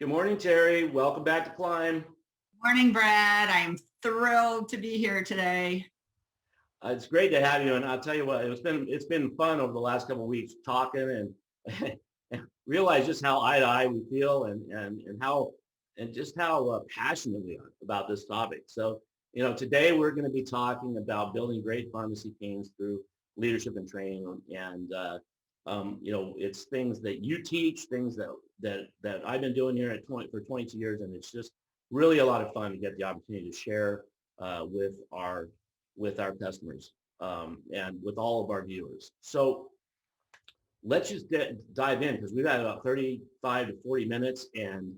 Good morning, Terry. Welcome back to Climb. Morning, Brad. I'm thrilled to be here today. It's great to have you, and I'll tell you what, it's been fun over the last couple of weeks talking and, and realize just how eye to eye we feel and just how passionate we are about this topic. So, today we're going to be talking about building great pharmacy teams through leadership and training, and it's things that you teach, things that I've been doing here for 22 years, and it's just really a lot of fun to get the opportunity to share with our customers and with all of our viewers. So let's just dive in because we've got about 35 to 40 minutes, and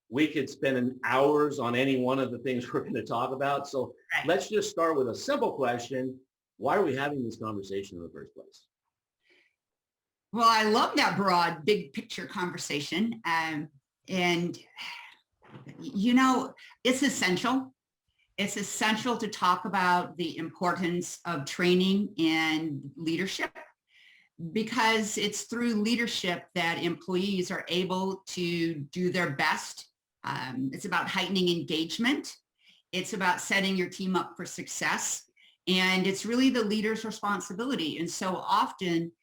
we could spend hours on any one of the things we're going to talk about. So let's just start with a simple question. Why are we having this conversation in the first place? Well, I love that broad, big picture conversation. And it's essential. It's essential to talk about the importance of training and leadership, because it's through leadership that employees are able to do their best. It's about heightening engagement. It's about setting your team up for success. And it's really the leader's responsibility. And so often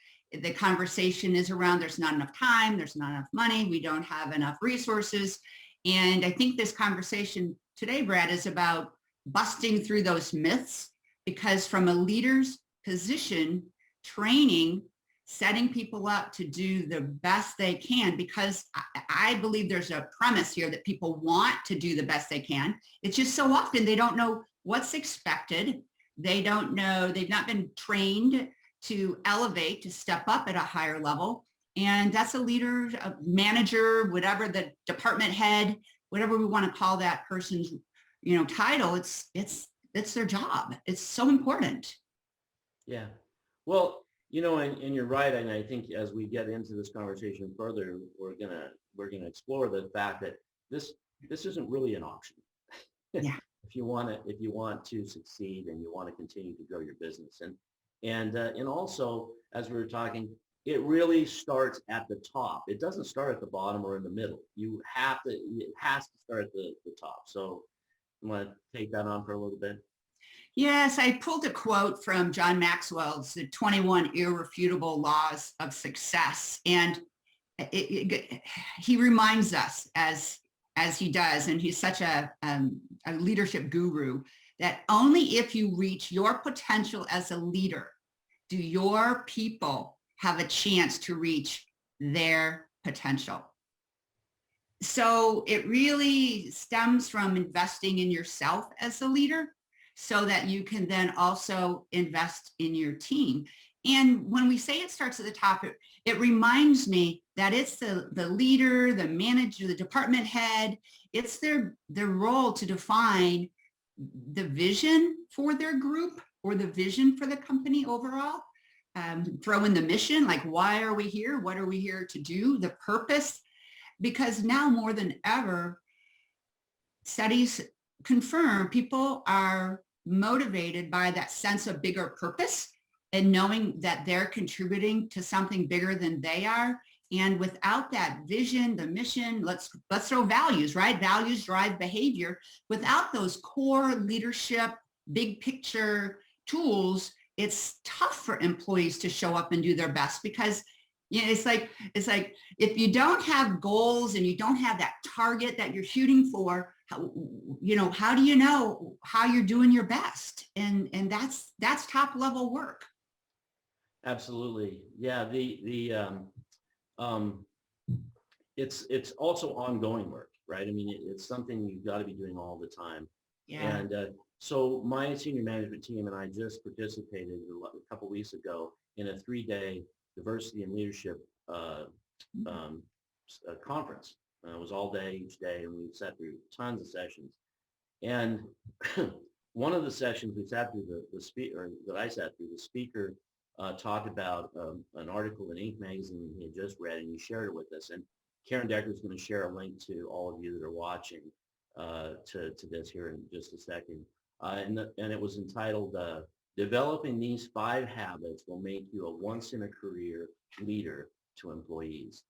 the conversation is around there's not enough time, there's not enough money, we don't have enough resources. And I think this conversation today, Brad, is about busting through those myths, because from a leader's position, training, setting people up to do the best they can, because I believe there's a premise here that people want to do the best they can. It's just so often they don't know what's expected. They don't know, they've not been trained to elevate, to step up at a higher level. And that's a leader, a manager, whatever the department head, whatever we want to call that person's, title, it's their job. It's so important. Yeah. Well, and you're right. And I think as we get into this conversation further, we're gonna explore the fact that this isn't really an option. Yeah. If you want to succeed and you want to continue to grow your business, and also, as we were talking, it really starts at the top. It doesn't start at the bottom or in the middle. It has to start at the top. So you want to take that on for a little bit? Yes, I pulled a quote from John Maxwell's The 21 Irrefutable Laws of Success. And he reminds us, as he does, and he's such a leadership guru, that only if you reach your potential as a leader do your people have a chance to reach their potential. So it really stems from investing in yourself as a leader so that you can then also invest in your team. And when we say it starts at the top, it reminds me that it's the leader, the manager, the department head. It's their role to define the vision for their group or the vision for the company overall. Throw in the mission, like why are we here? What are we here to do? The purpose, because now more than ever, studies confirm people are motivated by that sense of bigger purpose and knowing that they're contributing to something bigger than they are. And without that vision, the mission, let's throw values, right? Values drive behavior. Without those core leadership, big picture tools, it's tough for employees to show up and do their best, because it's like if you don't have goals and you don't have that target that you're shooting for, how do you know how you're doing your best? And that's top level work. Absolutely. Yeah. It's also ongoing work, right? I mean, it's something you've got to be doing all the time. Yeah. And so my senior management team and I just participated a couple weeks ago in a 3-day diversity and leadership conference. It was all day, each day, and we sat through tons of sessions. And one of the sessions we sat through, the speaker that I sat through, the speaker talked about an article in Inc. magazine he had just read, and he shared it with us. And Karen Decker is going to share a link to all of you that are watching to this here in just a second. And it was entitled, Developing These 5 Habits Will Make You a Once-in-a-Career Leader to Employees.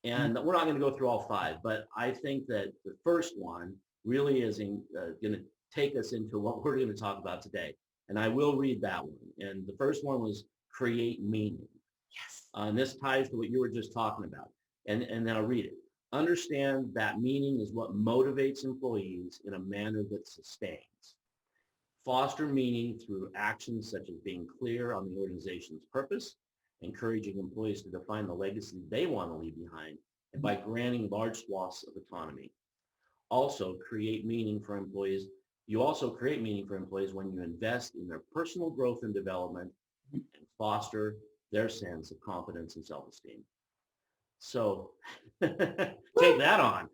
And we're not going to go through all five, but I think that the first one really is going to take us into what we're going to talk about today. And I will read that one. And the first one was create meaning. Yes. And this ties to what you were just talking about. And then I'll read it. Understand that meaning is what motivates employees in a manner that sustains. Foster meaning through actions such as being clear on the organization's purpose, encouraging employees to define the legacy they want to leave behind, and by granting large swaths of autonomy. Also create meaning for employees. You also create meaning for employees when you invest in their personal growth and development and foster their sense of confidence and self-esteem. So take that on.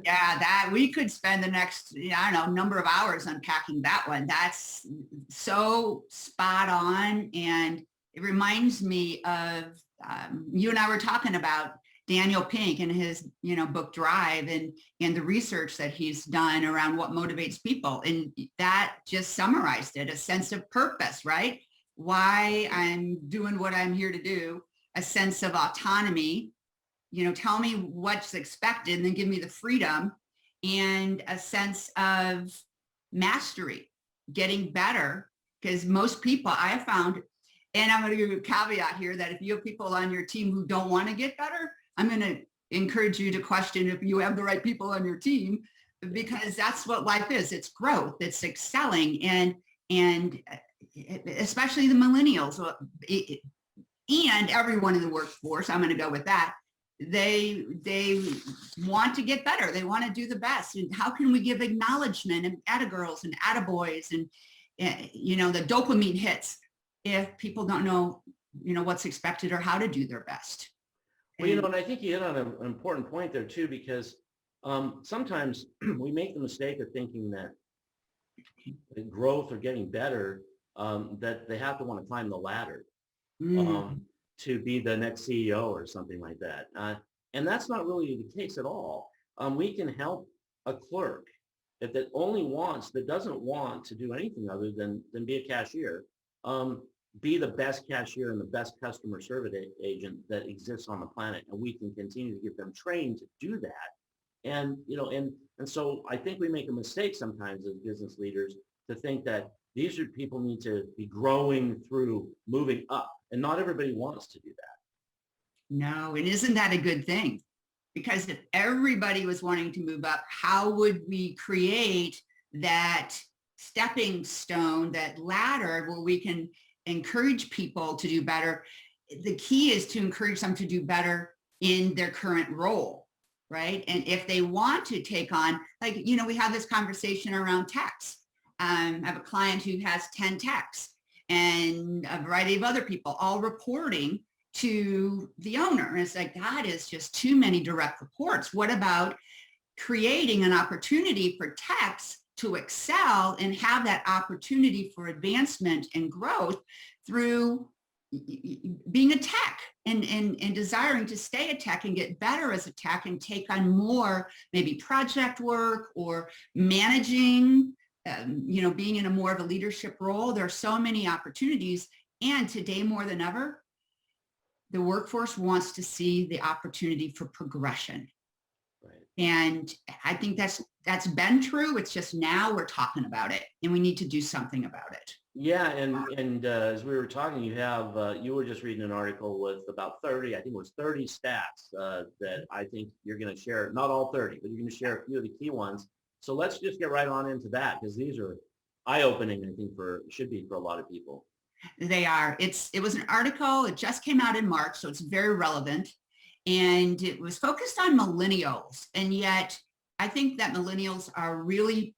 Yeah, that we could spend the next, I don't know, number of hours unpacking that one. That's so spot on. And it reminds me of you and I were talking about Daniel Pink and his, book Drive and the research that he's done around what motivates people. And that just summarized it, a sense of purpose, right? Why I'm doing what I'm here to do, a sense of autonomy, tell me what's expected and then give me the freedom, and a sense of mastery, getting better. Because most people I have found, and I'm going to give you a caveat here, that if you have people on your team who don't want to get better, I'm going to encourage you to question if you have the right people on your team, because that's what life is. It's growth, it's excelling, and especially the millennials and everyone in the workforce, I'm going to go with that. They want to get better. They want to do the best. And how can we give acknowledgement and attagirls and attaboys and, the dopamine hits if people don't know, what's expected or how to do their best? Well, and I think you hit on an important point there too, because sometimes we make the mistake of thinking that growth or getting better, that they have to want to climb the ladder. To be the next CEO or something like that. And that's not really the case at all. We can help a clerk that doesn't want to do anything other than be a cashier, be the best cashier and the best customer service agent that exists on the planet. And we can continue to get them trained to do that. And, and so I think we make a mistake sometimes as business leaders to think that these are people need to be growing through moving up, and not everybody wants to do that. No, and isn't that a good thing? Because if everybody was wanting to move up, how would we create that stepping stone, that ladder where we can encourage people to do better? The key is to encourage them to do better in their current role, right? And if they want to take on, we have this conversation around tax. I have a client who has 10 techs and a variety of other people all reporting to the owner. And it's like, that is just too many direct reports. What about creating an opportunity for techs to excel and have that opportunity for advancement and growth through being a tech and desiring to stay a tech and get better as a tech and take on more maybe project work or managing, being in a more of a leadership role. There are so many opportunities. And today more than ever, the workforce wants to see the opportunity for progression. Right. And I think that's been true. It's just now we're talking about it and we need to do something about it. Yeah. And as we were talking, you were just reading an article with about 30, I think it was 30 stats that I think you're going to share, not all 30, but you're going to share a few of the key ones. So let's just get right on into that, because these are eye-opening, I think, should be for a lot of people. They are. It was an article. It just came out in March, so it's very relevant. And it was focused on millennials. And yet I think that millennials are really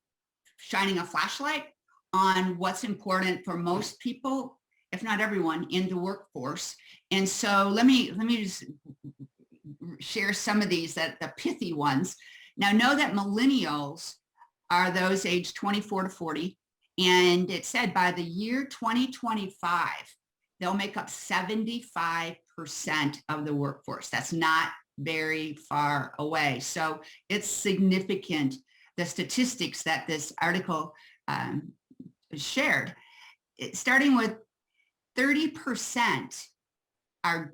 shining a flashlight on what's important for most people, if not everyone, in the workforce. And so let me just share some of these, the pithy ones. Now, know that millennials are those aged 24 to 40. And it said by the year 2025, they'll make up 75% of the workforce. That's not very far away. So it's significant, the statistics that this article shared. Starting with 30% are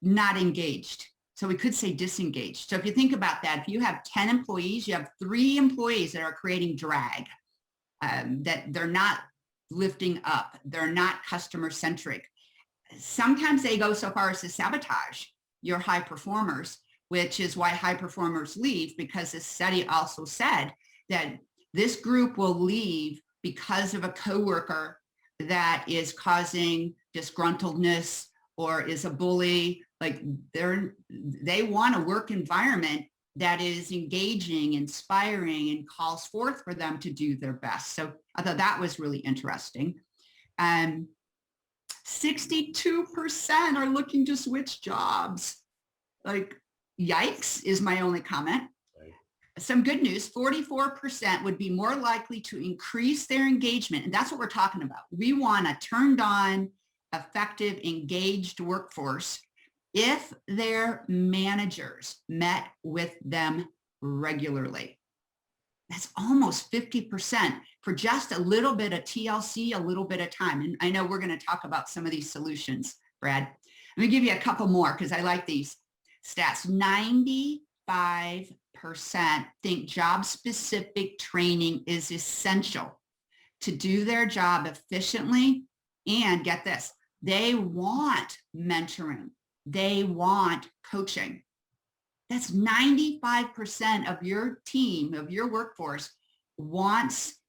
not engaged. So we could say disengaged. So if you think about that, if you have 10 employees, you have 3 employees that are creating drag, that they're not lifting up, they're not customer centric. Sometimes they go so far as to sabotage your high performers, which is why high performers leave, because this study also said that this group will leave because of a coworker that is causing disgruntledness or is a bully. Like they want a work environment that is engaging, inspiring, and calls forth for them to do their best. So I thought that was really interesting. 62% are looking to switch jobs. Like, yikes is my only comment. Right. Some good news, 44% would be more likely to increase their engagement. And that's what we're talking about. We want a turned on, effective, engaged workforce if their managers met with them regularly. That's almost 50% for just a little bit of TLC, a little bit of time. And I know we're going to talk about some of these solutions, Brad. Let me give you a couple more because I like these stats. 95% think job-specific training is essential to do their job efficiently. And get this, they want mentoring. They want coaching. That's 95% of your team, of your workforce wants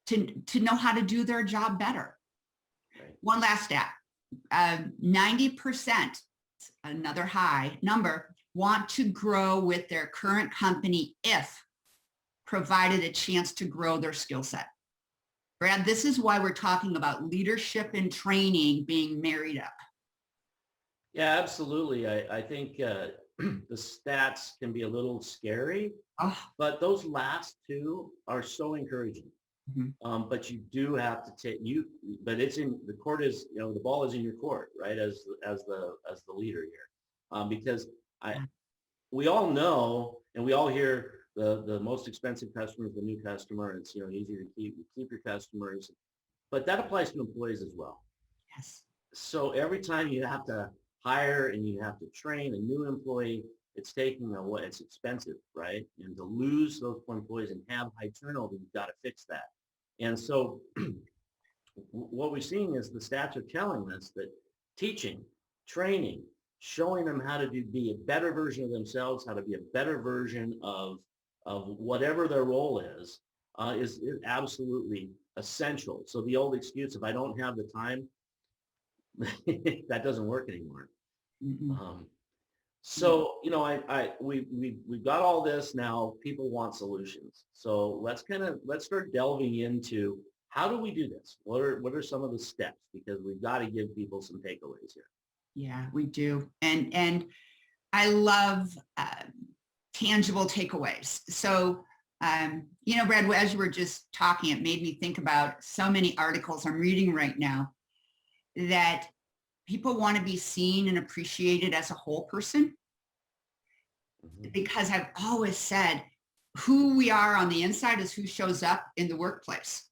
to know how to do their job better. Right. One last stat, 90%, another high number, want to grow with their current company if provided a chance to grow their skill set. Brad, this is why we're talking about leadership and training being married up. Yeah, absolutely. I think the stats can be a little scary, but those last two are so encouraging. Mm-hmm. But you do have to take but it's in the court is, the ball is in your court, right? As the leader here, because we all know and we all hear the most expensive customer is the new customer. It's easier to keep your customers, but that applies to employees as well. Yes. So every time you have to hire and you have to train a new employee, it's it's expensive, right? And to lose those employees and have high turnover, you've got to fix that. And so what we're seeing is the stats are telling us that teaching, training, showing them how to be a better version of themselves, how to be a better version of whatever their role is absolutely essential. So the old excuse, if I don't have the time, that doesn't work anymore. Mm-hmm. So we've got all this now. People want solutions. So let's start delving into how do we do this? What are some of the steps? Because we've got to give people some takeaways here. Yeah, we do, and I love tangible takeaways. So Brad, as you were just talking, it made me think about so many articles I'm reading right now that people want to be seen and appreciated as a whole person. Mm-hmm. Because I've always said who we are on the inside is who shows up in the workplace.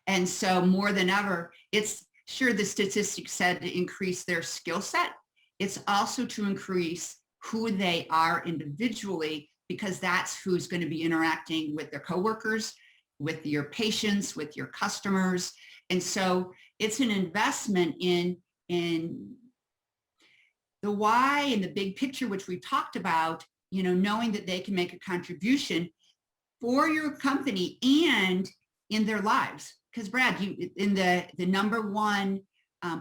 And so more than ever, it's sure the statistics said to increase their skill set. It's also to increase who they are individually, because that's who's going to be interacting with their coworkers, with your patients, with your customers. And so it's an investment in the why and the big picture, which we talked about, knowing that they can make a contribution for your company and in their lives. Because Brad, in the number one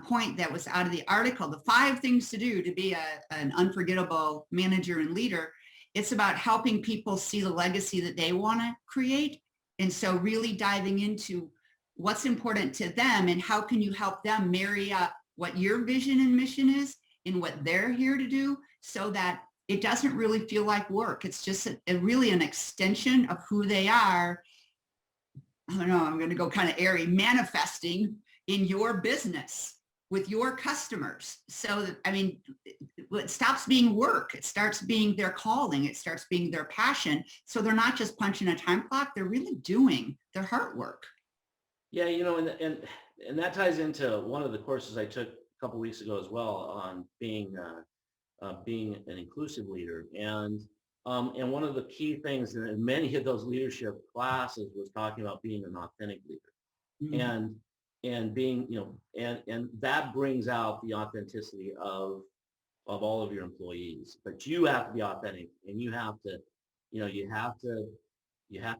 point that was out of the article, the 5 things to do to be an unforgettable manager and leader, it's about helping people see the legacy that they want to create. And so really diving into what's important to them and how can you help them marry up what your vision and mission is and what they're here to do, so that it doesn't really feel like work. It's just really an extension of who they are. I don't know, I'm going to go kind of airy, manifesting in your business with your customers. So, it stops being work. It starts being their calling. It starts being their passion. So they're not just punching a time clock. They're really doing their heart work. Yeah, and that ties into one of the courses I took a couple of weeks ago as well on being being an inclusive leader. And one of the key things in many of those leadership classes was talking about being an authentic leader. Mm. And being, and that brings out the authenticity of all of your employees. But you have to be authentic, and you have to, you have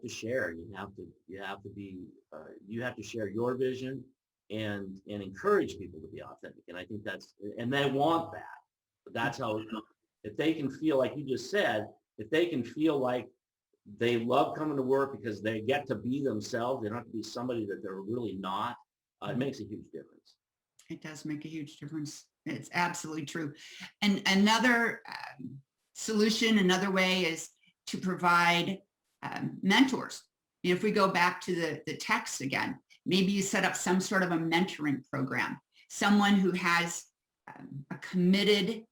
to share. You have to share your vision and encourage people to be authentic. And I think and they want that. But that's how, if they can feel like you just said, if they can feel like they love coming to work because they get to be themselves, they don't have to be somebody that they're really not, it makes a huge difference. It does make a huge difference. It's absolutely true. And another solution, another way is to provide mentors. If we go back to the text again, maybe you set up some sort of a mentoring program, someone who has a committed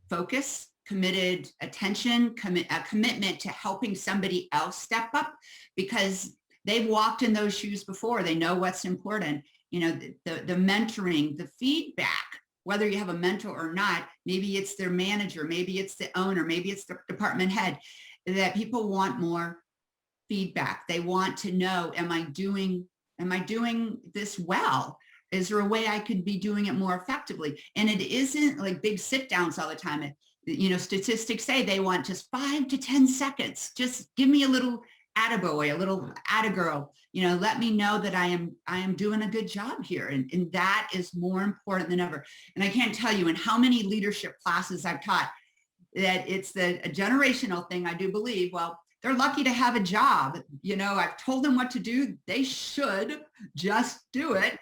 focus, committed attention, a commitment to helping somebody else step up, because they've walked in those shoes before. They know what's important. The mentoring, the feedback, whether you have a mentor or not, maybe it's their manager, maybe it's the owner, maybe it's the department head, that people want more feedback. They want to know, am I doing this well? Is there a way I could be doing it more effectively? And it isn't like big sit downs all the time. Statistics say they want just 5 to 10 seconds. Just give me a little attaboy, a little attagirl, let me know that I am doing a good job here. And that is more important than ever. And I can't tell you in how many leadership classes I've taught that it's a generational thing, I do believe. Well, they're lucky to have a job. I've told them what to do. They should just do it.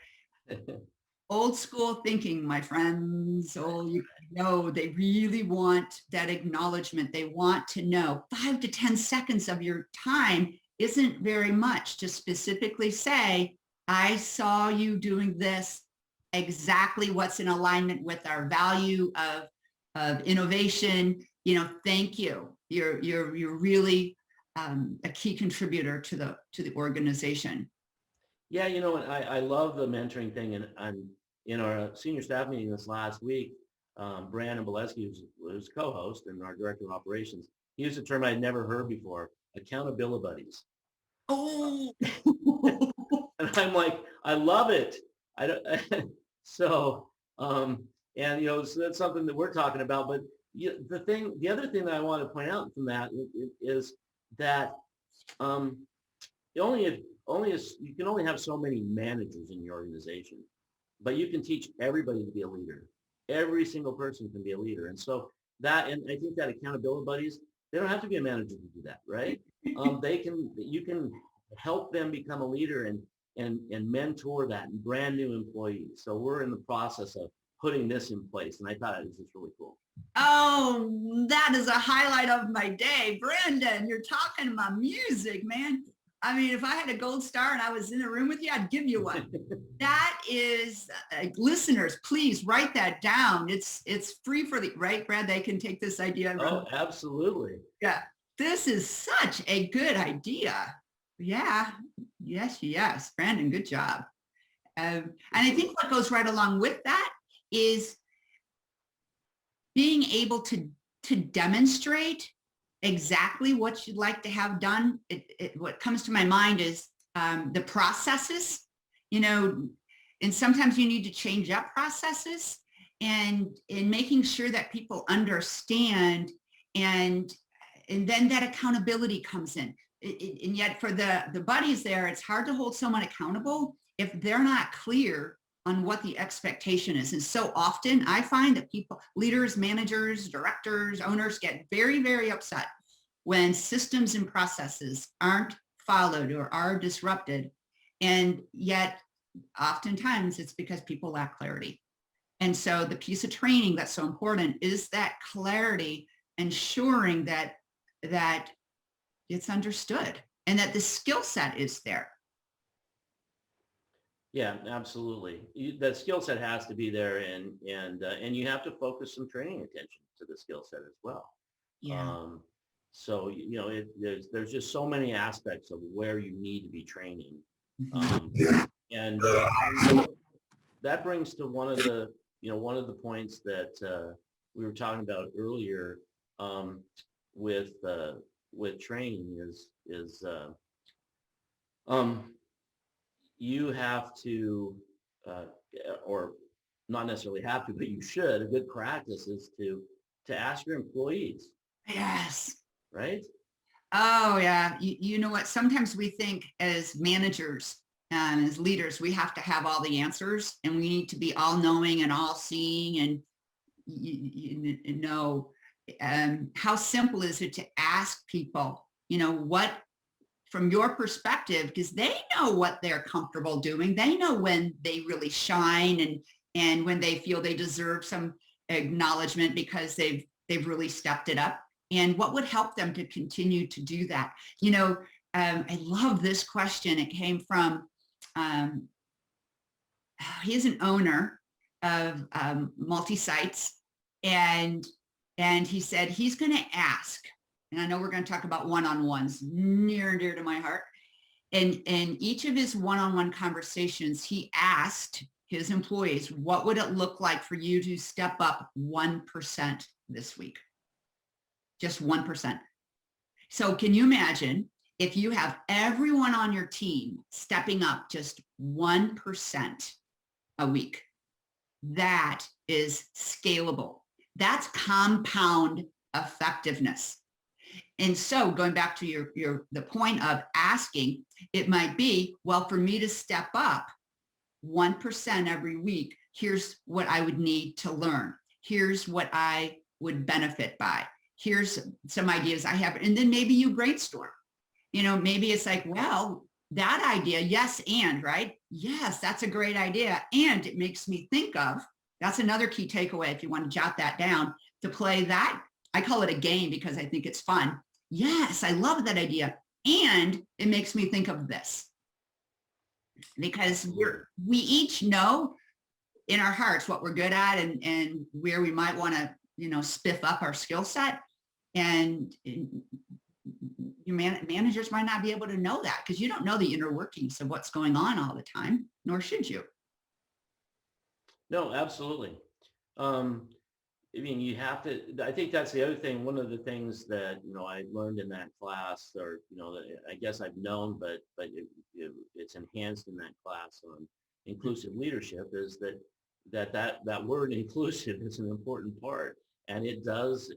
Old school thinking, my friends. They really want that acknowledgement. They want to know 5 to 10 seconds of your time isn't very much to specifically say, I saw you doing this, exactly what's in alignment with our value of innovation. Thank you. You're really a key contributor to the organization. Yeah, I love the mentoring thing, and in our senior staff meeting this last week, Brandon Bolesky, who's co-host and our director of operations, he used a term I'd never heard before: accountability buddies. Oh, and I'm like, I love it. I don't. So, so that's something that we're talking about. But the other thing that I want to point out from that is that you can only have so many managers in your organization, but you can teach everybody to be a leader. Every single person can be a leader. And I think that accountability buddies, they don't have to be a manager to do that, right? You can help them become a leader and mentor that brand new employees. So we're in the process of putting this in place. And I thought it was just really cool. Oh, that is a highlight of my day. Brandon, you're talking my music, man. I mean, if I had a gold star and I was in a room with you, I'd give you one. That is, listeners, please write that down. It's free for right, Brad? They can take this idea. Oh, absolutely. Yeah. This is such a good idea. Yeah. Yes. Brandon, good job. And I think what goes right along with that is being able to demonstrate exactly what you'd like to have done. What comes to my mind is the processes, and sometimes you need to change up processes, and in making sure that people understand, and then that accountability comes in. And yet for the buddies there, it's hard to hold someone accountable if they're not clear on what the expectation is. And so often I find that people, leaders, managers, directors, owners get very, very upset when systems and processes aren't followed or are disrupted. And yet oftentimes it's because people lack clarity. And so the piece of training that's so important is that clarity, ensuring that it's understood and that the skill set is there. Yeah, absolutely. That skill set has to be there, and you have to focus some training attention to the skill set as well. Yeah. So there's just so many aspects of where you need to be training, and that brings to one of the points that we were talking about earlier with training is you have to, or not necessarily have to, but you should. A good practice is to ask your employees, Yes. right? Oh, yeah. You know what? Sometimes we think as managers and as leaders, we have to have all the answers and we need to be all knowing and all seeing. And you know, how simple is it to ask people, what from your perspective, because they know what they're comfortable doing. They know when they really shine and when they feel they deserve some acknowledgement because they've really stepped it up. And what would help them to continue to do that? I love this question. It came from, he is an owner of multi-sites, and he said he's going to ask, and I know we're going to talk about one-on-ones, near and dear to my heart. And in each of his one-on-one conversations, he asked his employees, what would it look like for you to step up 1% this week? Just 1%. So can you imagine if you have everyone on your team stepping up just 1% a week? That is scalable. That's compound effectiveness. And so going back to the point of asking, it might be, well, for me to step up 1% every week, here's what I would need to learn. Here's what I would benefit by. Here's some ideas I have. And then maybe you brainstorm. Maybe it's like, well, that idea, yes, and right? Yes, that's a great idea. And it makes me think of, that's another key takeaway if you want to jot that down, to play that. I call it a game because I think it's fun. Yes, I love that idea. And it makes me think of this. Because we each know in our hearts what we're good at and where we might want to, spiff up our skill set. And managers might not be able to know that because you don't know the inner workings of what's going on all the time, nor should you. No, absolutely. You have to, I think that's the other thing. One of the things that, I learned in that class, or, that I guess I've known, but it's enhanced in that class on inclusive leadership, is that word inclusive is an important part. And it does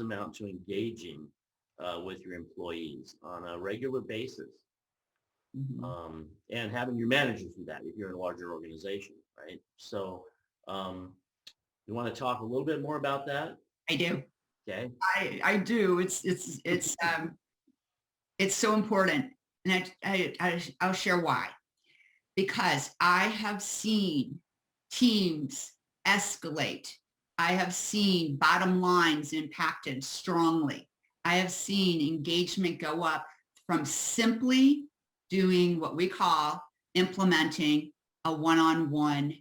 amount to engaging with your employees on a regular basis. Mm-hmm. And having your managers do that if you're in a larger organization, right? So you want to talk a little bit more about that? I do. Okay. I do. It's so important. And I'll share why. Because I have seen teams escalate. I have seen bottom lines impacted strongly. I have seen engagement go up from simply doing what we call implementing a one-on-one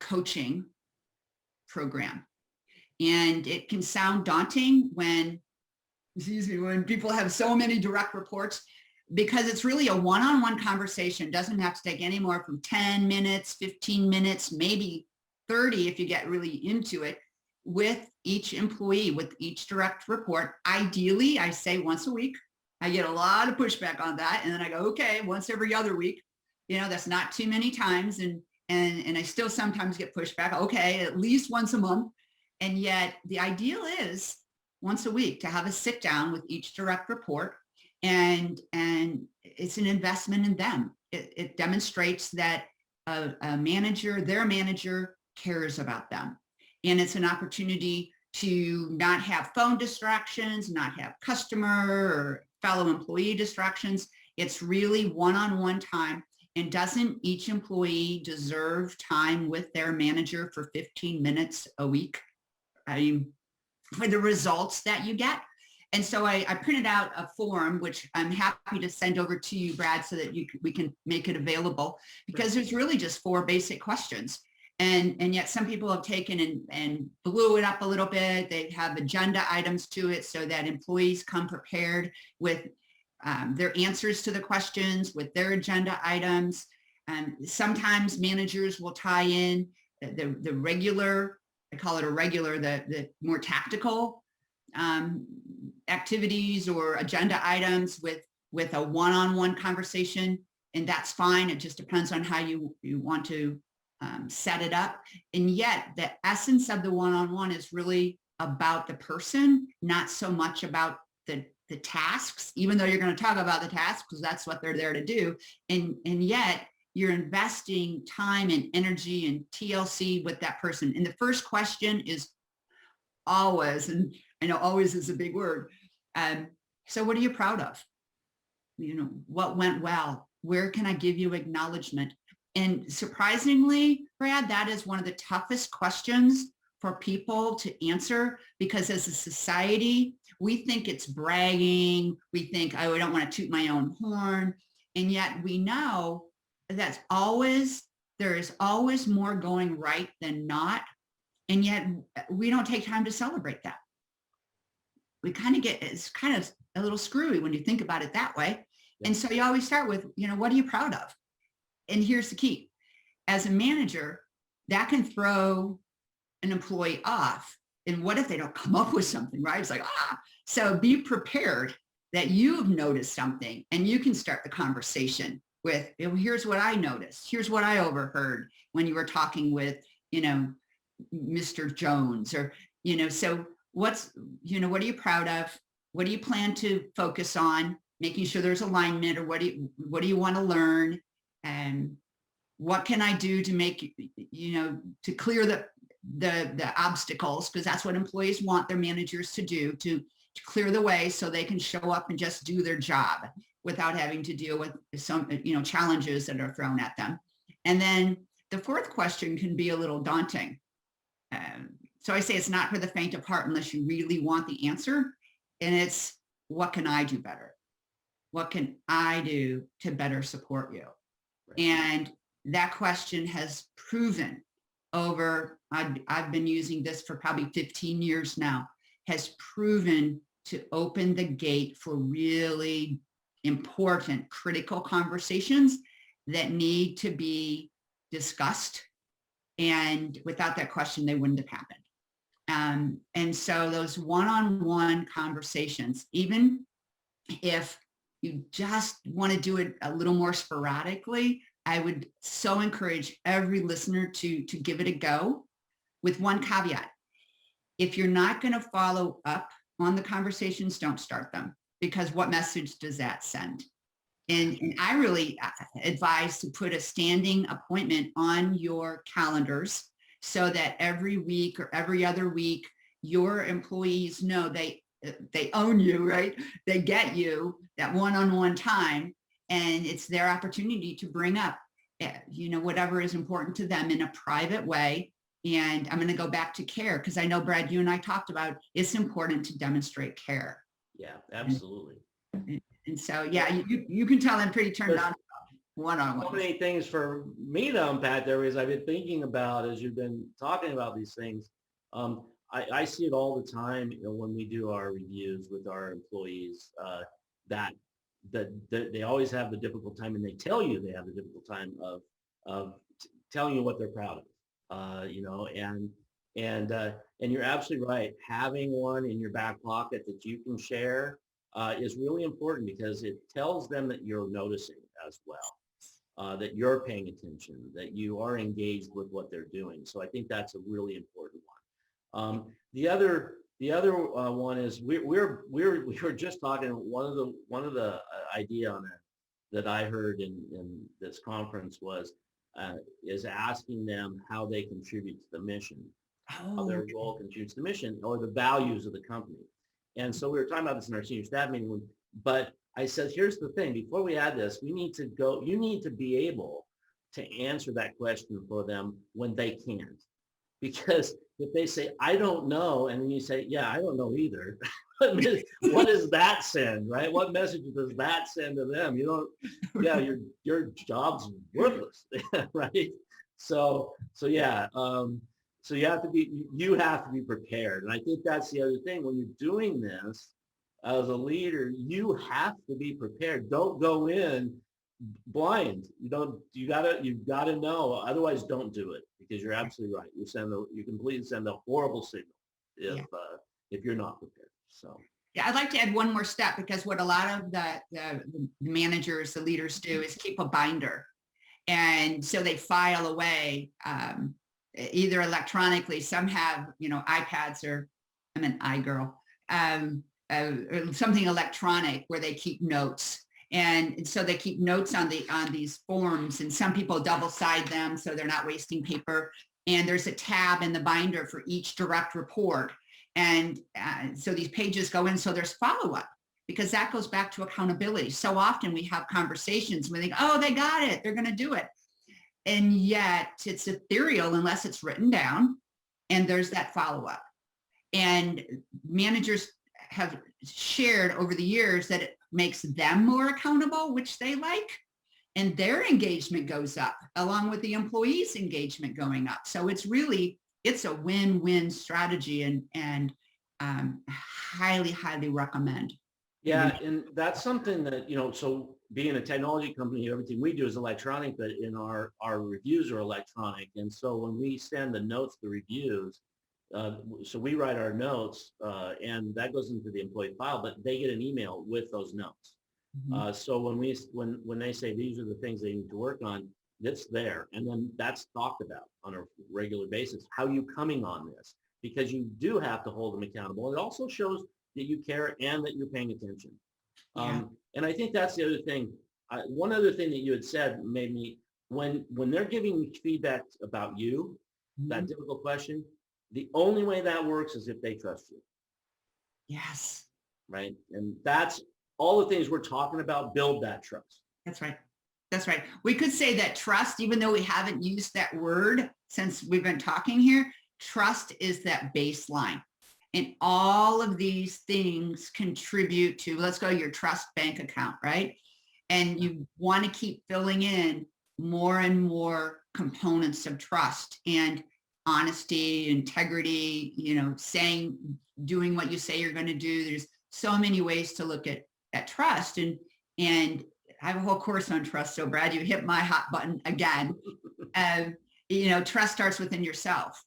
coaching program. And it can sound daunting when people have so many direct reports, because it's really a one-on-one conversation. It doesn't have to take any more from 10 minutes, 15 minutes, maybe 30 if you get really into it, with each employee, with each direct report. Ideally, I say once a week. I get a lot of pushback on that. And then I go, okay, once every other week. That's not too many times. And I still sometimes get pushback. Okay, at least once a month. And yet the ideal is once a week to have a sit down with each direct report. And it's an investment in them. It demonstrates that a manager, their manager, cares about them. And it's an opportunity to not have phone distractions, not have customer or fellow employee distractions. It's really one-on-one time. And doesn't each employee deserve time with their manager for 15 minutes a week? For the results that you get. And so I printed out a form, which I'm happy to send over to you, Brad, so that we can make it available, because there's really just 4 basic questions. And yet some people have taken and blew it up a little bit. They have agenda items to it so that employees come prepared with their answers to the questions, with their agenda items. Sometimes managers will tie in the regular I call it a regular, the more tactical activities or agenda items with a one-on-one conversation, and that's fine. It just depends on how you want to set it up. And yet the essence of the one-on-one is really about the person, not so much about the tasks, even though you're going to talk about the tasks because that's what they're there to do. And yet you're investing time and energy and TLC with that person. And the first question is always, and I know always is a big word. So what are you proud of? You know, what went well? Where can I give you acknowledgement? And surprisingly, Brad, that is one of the toughest questions for people to answer, because as a society, we think it's bragging. We think, oh, I don't want to toot my own horn. And yet we know that's always, there is always more going right than not. And yet we don't take time to celebrate that. We kind of get, it's kind of a little screwy when you think about it that way. Yeah. And so you always start with, you know, what are you proud of? And here's the key. As a manager, that can throw an employee off. And what if they don't come up with something, right? It's like, so be prepared that you've noticed something and you can start the conversation with, here's what I noticed. Here's what I overheard when you were talking with, you know, Mr. Jones, or, you know, so what's, you know, what are you proud of? What do you plan to focus on? Making sure there's alignment, or what do you want to learn? And what can I do to make, you know, to clear the obstacles, because that's what employees want their managers to do, to clear the way so they can show up and just do their job without having to deal with some, you know, challenges that are thrown at them. And then the fourth question can be a little daunting. So I say it's not for the faint of heart unless you really want the answer. And it's, what can I do better? What can I do to better support you? Right. And that question has proven over, I've been using this for probably 15 years now, has proven to open the gate for really important, critical conversations that need to be discussed. And without that question, they wouldn't have happened. And so those one-on-one conversations, even if you just want to do it a little more sporadically, I would so encourage every listener to give it a go, with one caveat. If you're not going to follow up on the conversations, don't start them, because what message does that send? And I really advise to put a standing appointment on your calendars so that every week or every other week, your employees know they own you, right? They get you that one-on-one time, and it's their opportunity to bring up, you know, whatever is important to them in a private way. And I'm going to go back to care, because I know, Brad, you and I talked about it's important to demonstrate care. Yeah, absolutely. And so, yeah, you can tell I'm pretty turned on one-on-one. So many things for me to unpack there, is I've been thinking about, as you've been talking about these things, I see it all the time, you know, when we do our reviews with our employees, that they always have the difficult time, and they tell you they have the difficult time of telling you what they're proud of, you know, and you're absolutely right. Having one in your back pocket that you can share is really important, because it tells them that you're noticing as well, that you're paying attention, that you are engaged with what they're doing. So I think that's a really important one. The other one is we were just talking. One of the idea on that I heard in this conference was is asking them how they contribute to the mission, how their role contributes to the mission or the values of the company. And so we were talking about this in our senior staff meeting, but I said, here's the thing, before we add this, you need to be able to answer that question for them when they can't. Because if they say, I don't know, and then you say, yeah, I don't know either, what does that send, right? What message does that send to them? You don't, yeah, your job's worthless, right? So yeah, so you have to be prepared. And I think that's the other thing. When you're doing this as a leader, you have to be prepared. Don't go in blind. You gotta know. Otherwise, don't do it, because you're absolutely right. You completely send a horrible signal if you're not prepared. So. Yeah, I'd like to add one more step, because what a lot of the managers, the leaders do is keep a binder. And so they file away either electronically. Some have, iPads, or I'm an iGirl, or something electronic where they keep notes. And so they keep notes on these forms, and some people double side them so they're not wasting paper. And there's a tab in the binder for each direct report. And so these pages go in, so there's follow-up, because that goes back to accountability. So often we have conversations where they think, oh, they got it, they're going to do it. And yet it's ethereal unless it's written down, and there's that follow-up. And managers have shared over the years that it makes them more accountable, which they like, and their engagement goes up along with the employees' engagement going up. So it's a win-win strategy, and highly, highly recommend. Yeah, and that's something that, so being a technology company, everything we do is electronic, but in our reviews are electronic. And so when we send the notes, the reviews, so we write our notes, and that goes into the employee file, but they get an email with those notes. Mm-hmm. So when they say these are the things they need to work on, that's there. And then that's talked about on a regular basis. How are you coming on this? Because you do have to hold them accountable. It also shows that you care and that you're paying attention. Yeah. And I think that's the other thing. One other thing that you had said made me, when they're giving feedback about you, Mm-hmm. that difficult question, the only way that works is if they trust you. Yes. Right. And that's all the things we're talking about, build that trust. That's right. That's right. We could say that trust, even though we haven't used that word since we've been talking here, trust is that baseline. And all of these things contribute to, let's go to your trust bank account, right? And you want to keep filling in more and more components of trust and honesty, integrity, doing what you say you're going to do. There's so many ways to look at trust. And I have a whole course on trust. So Brad, you hit my hot button again. Trust starts within yourself.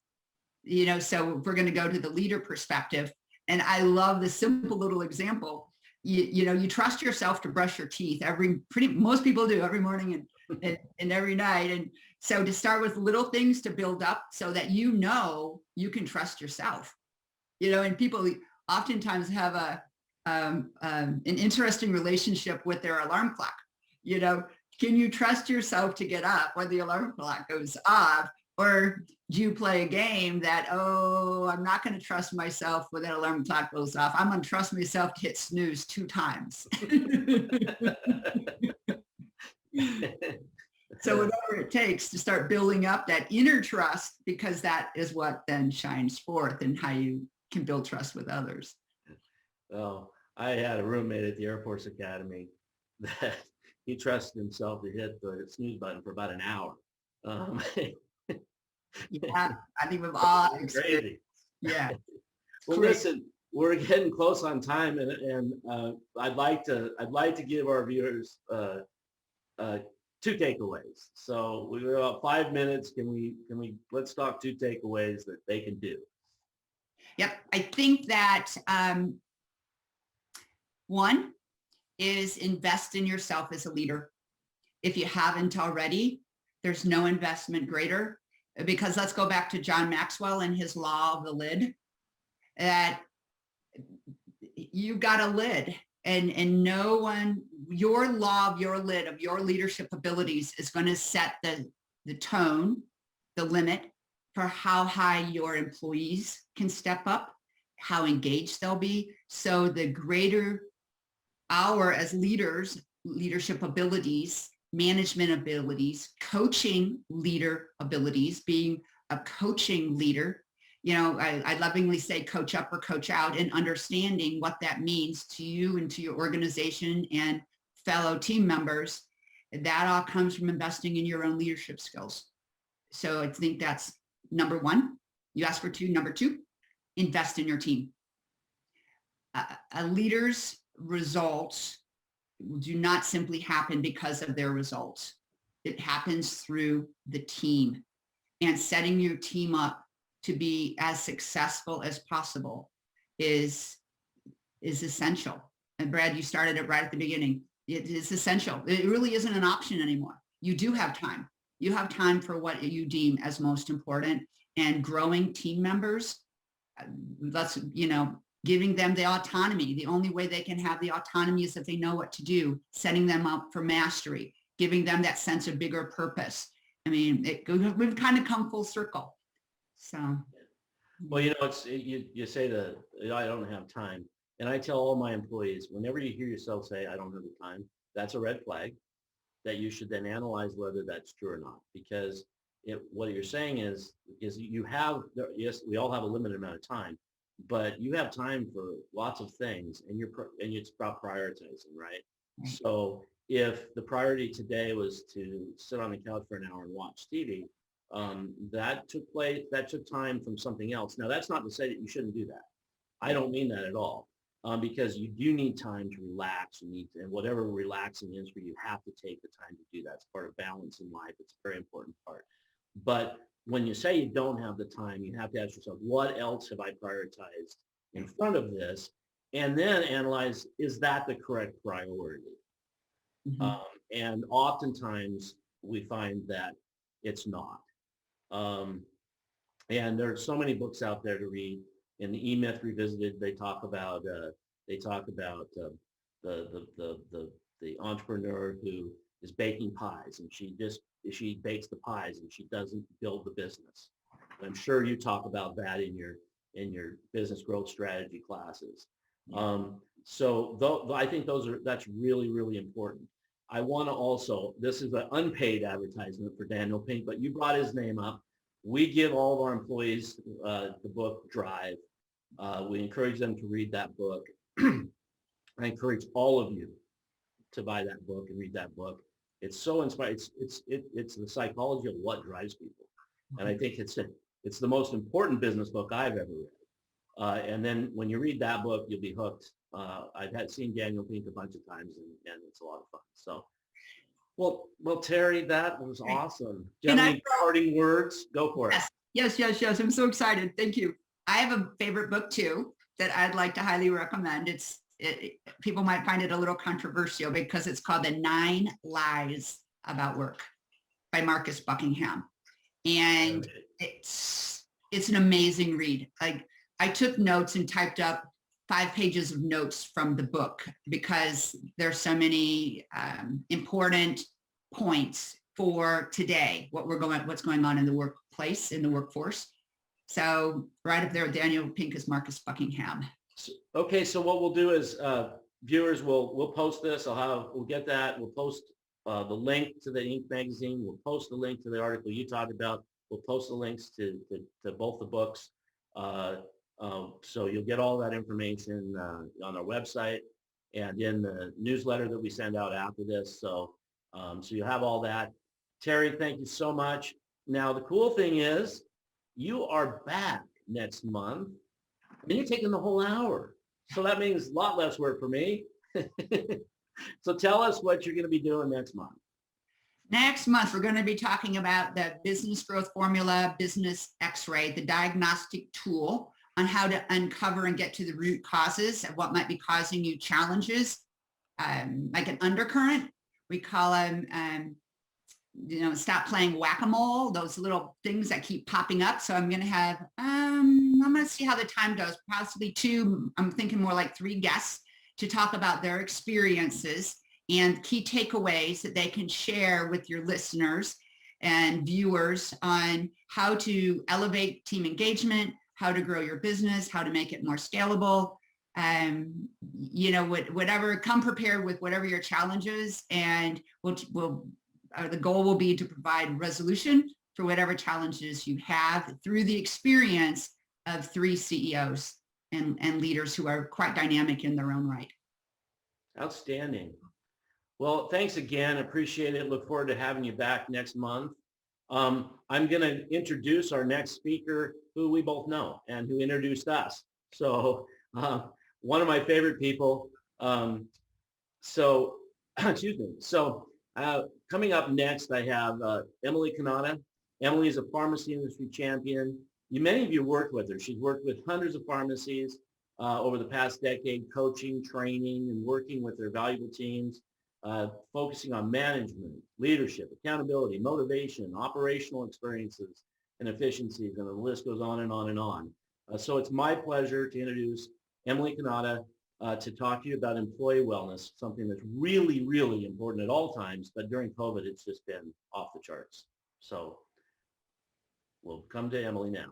So if we're going to go to the leader perspective, and I love the simple little example, you trust yourself to brush your teeth most people do every morning and every night. And so to start with little things to build up so that you can trust yourself, and people oftentimes have an interesting relationship with their alarm clock. Can you trust yourself to get up when the alarm clock goes off? Or do you play a game that, I'm not going to trust myself when that alarm clock goes off. I'm going to trust myself to hit snooze 2 times. So whatever it takes to start building up that inner trust, because that is what then shines forth and how you can build trust with others. Well, I had a roommate at the Air Force Academy that he trusted himself to hit the snooze button for about an hour. Yeah, I think we've all experienced. Crazy. Yeah. Well, listen, we're getting close on time, and I'd like to give our viewers 2 takeaways. So we've got about 5 minutes. Let's talk 2 takeaways that they can do. Yep. I think that one is invest in yourself as a leader. If you haven't already, there's no investment greater, because let's go back to John Maxwell and his law of the lid, that you got a lid, and no one, your law of your lid of your leadership abilities is going to set the tone, the limit for how high your employees can step up, how engaged they'll be. So the greater our, as leaders, leadership abilities, management abilities, coaching leader abilities, being a coaching leader, I lovingly say coach up or coach out, and understanding what that means to you and to your organization and fellow team members. That all comes from investing in your own leadership skills. So I think that's number 1. You asked for 2. Number 2, invest in your team. A leader's results do not simply happen because of their results. It happens through the team, and setting your team up to be as successful as possible is essential. And Brad, you started it right at the beginning. It is essential. It really isn't an option anymore. You do have time. You have time for what you deem as most important, and growing team members. That's, giving them the autonomy. The only way they can have the autonomy is if they know what to do, setting them up for mastery, giving them that sense of bigger purpose. I mean, we've kind of come full circle. So. Well, you say that I don't have time. And I tell all my employees, whenever you hear yourself say, I don't have the time, that's a red flag that you should then analyze whether that's true or not. Because what you're saying is you have, yes, we all have a limited amount of time, but you have time for lots of things, and it's about prioritizing, right? So if the priority today was to sit on the couch for an hour and watch TV, that took time from something else. Now, that's not to say that you shouldn't do that. I don't mean that at all, because you do need time to relax. And whatever relaxing is for you, have to take the time to do that. It's part of balance in life. It's a very important part. But when you say you don't have the time, you have to ask yourself, what else have I prioritized in front of this? And then analyze, is that the correct priority? Mm-hmm. And oftentimes we find that it's not. And there are so many books out there to read. In the E-Myth Revisited, they talk about the entrepreneur who is baking pies, and she bakes the pies and she doesn't build the business. And I'm sure you talk about that in your business growth strategy classes. So I think that's really, really important. I want to also, this is an unpaid advertisement for Daniel Pink, but you brought his name up. We give all of our employees the book Drive. We encourage them to read that book. I encourage all of you to buy that book and read that book. It's so inspiring. It's the psychology of what drives people, and I think it's the most important business book I've ever read. And then when you read that book, you'll be hooked. I've seen Daniel Pink a bunch of times, and it's a lot of fun. So, well, Terri, that was awesome. Do you have any parting words? Go for it. Yes. I'm so excited. Thank you. I have a favorite book too that I'd like to highly recommend. People might find it a little controversial because it's called The 9 Lies About Work by Marcus Buckingham. And it's an amazing read. I took notes and typed up 5 pages of notes from the book because there's so many important points for today, what's going on in the workplace, in the workforce. So right up there with Daniel Pink is Marcus Buckingham. Okay, so what we'll do is viewers we'll post this. We'll get that. We'll post the link to the Inc. magazine. We'll post the link to the article you talked about. We'll post the links to both the books. So you'll get all that information on our website and in the newsletter that we send out after this. So you have all that. Terri, thank you so much. Now, the cool thing is you are back next month, and you're taking the whole hour. So that means a lot less work for me. So tell us what you're going to be doing next month. Next month, we're going to be talking about the Business Growth Formula, Business X-ray, the diagnostic tool on how to uncover and get to the root causes of what might be causing you challenges, like an undercurrent. We call them, stop playing whack-a-mole, those little things that keep popping up. So I'm going to have, I'm going to see how the time goes, possibly 2, I'm thinking more like 3 guests to talk about their experiences and key takeaways that they can share with your listeners and viewers on how to elevate team engagement, how to grow your business, how to make it more scalable, whatever, come prepared with whatever your challenges, and the goal will be to provide resolution for whatever challenges you have through the experience of 3 CEOs and leaders who are quite dynamic in their own right. Outstanding. Well, thanks again. Appreciate it. Look forward to having you back next month. I'm going to introduce our next speaker, who we both know and who introduced us. So one of my favorite people. So excuse me. So coming up next, I have Emily Kanata. Emily is a pharmacy industry champion. Many of you worked with her. She's worked with hundreds of pharmacies over the past decade, coaching, training, and working with their valuable teams, focusing on management, leadership, accountability, motivation, operational experiences, and efficiencies, and the list goes on and on and on. So it's my pleasure to introduce Emily Kanata to talk to you about employee wellness, something that's really, really important at all times, but during COVID, it's just been off the charts. So we'll come to Emily now.